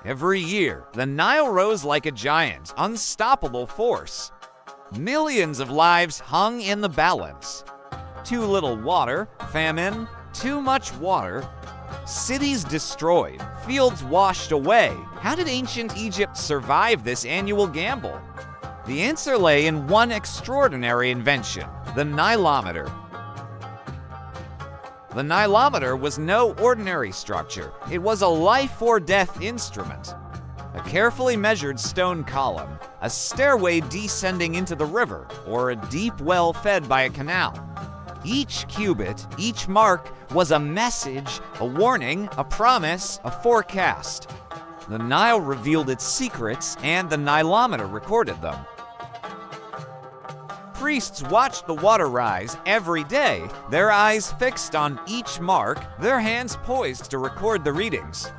Every year, the Nile rose like a giant, unstoppable force. Millions of lives hung in the balance. Too little water, famine, too much water. Cities destroyed, fields washed away. How did ancient Egypt survive this annual gamble? The answer lay in one extraordinary invention, the Nilometer. The Nilometer was no ordinary structure. It was a life-or-death instrument. A carefully measured stone column, a stairway descending into the river, or a deep well fed by a canal. Each cubit, each mark, was a message, a warning, a promise, a forecast. The Nile revealed its secrets, and the Nilometer recorded them. Priests watched the water rise every day, their eyes fixed on each mark, their hands poised to record the readings.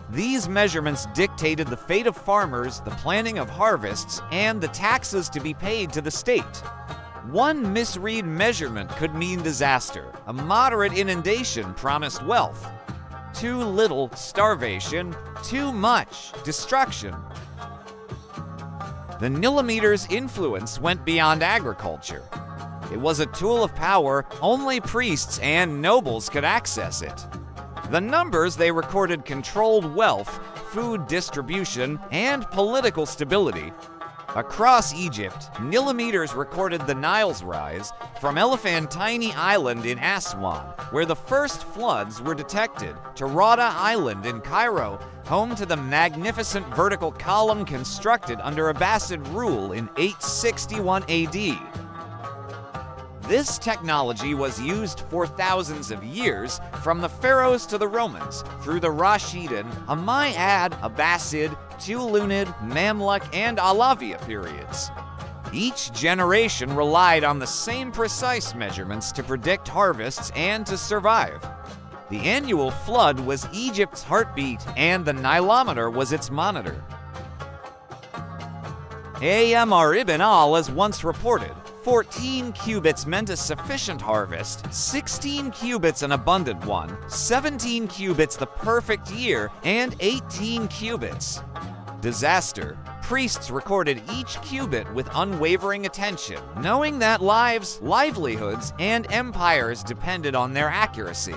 These measurements dictated the fate of farmers, the planning of harvests, and the taxes to be paid to the state. One misread measurement could mean disaster. A moderate inundation promised wealth. Too little, starvation. Too much, destruction. The Nilometer's influence went beyond agriculture. It was a tool of power. Only priests and nobles could access it. The numbers they recorded controlled wealth, food distribution, and political stability. Across Egypt, Nilometers recorded the Nile's rise from Elephantine Island in Aswan, where the first floods were detected, to Roda Island in Cairo, home to the magnificent vertical column constructed under Abbasid rule in 861 AD. This technology was used for thousands of years, from the Pharaohs to the Romans, through the Rashidun, Umayyad, Abbasid, Tulunid, Mamluk, and Alawiya periods. Each generation relied on the same precise measurements to predict harvests and to survive. The annual flood was Egypt's heartbeat, and the Nilometer was its monitor. Amr ibn al-As once reported, 14 cubits meant a sufficient harvest, 16 cubits an abundant one, 17 cubits the perfect year, and 18 cubits disaster. Priests recorded each cubit with unwavering attention, knowing that lives, livelihoods, and empires depended on their accuracy.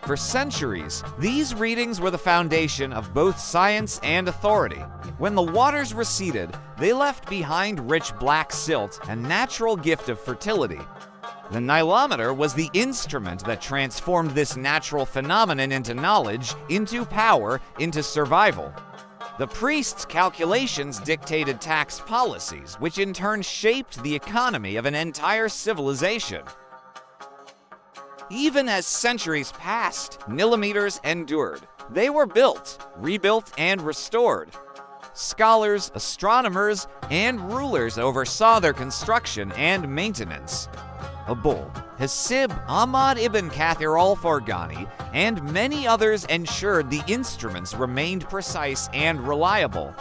For centuries, these readings were the foundation of both science and authority. When the waters receded, they left behind rich black silt, a natural gift of fertility. The Nilometer was the instrument that transformed this natural phenomenon into knowledge, into power, into survival. The priests' calculations dictated tax policies, which in turn shaped the economy of an entire civilization. Even as centuries passed, Nilometers endured. They were built, rebuilt, and restored. Scholars, astronomers, and rulers oversaw their construction and maintenance. Abul, Hasib, Ahmad ibn Kathir al-Farghani, and many others ensured the instruments remained precise and reliable.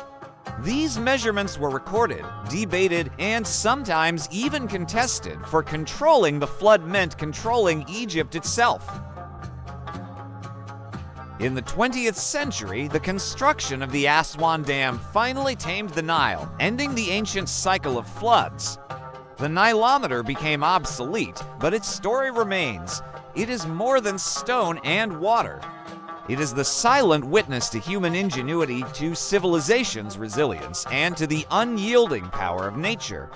These measurements were recorded, debated, and sometimes even contested, for controlling the flood meant controlling Egypt itself. In the 20th century, the construction of the Aswan Dam finally tamed the Nile, ending the ancient cycle of floods. The Nilometer became obsolete, but its story remains. It is more than stone and water. It is the silent witness to human ingenuity, to civilization's resilience, and to the unyielding power of nature.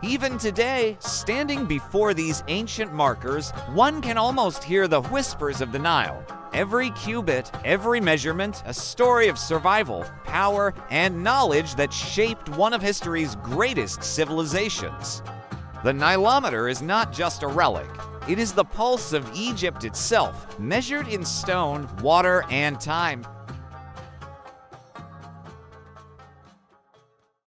Even today, standing before these ancient markers, one can almost hear the whispers of the Nile. Every cubit, every measurement, a story of survival, power, and knowledge that shaped one of history's greatest civilizations. The Nilometer is not just a relic. It is the pulse of Egypt itself, measured in stone, water, and time.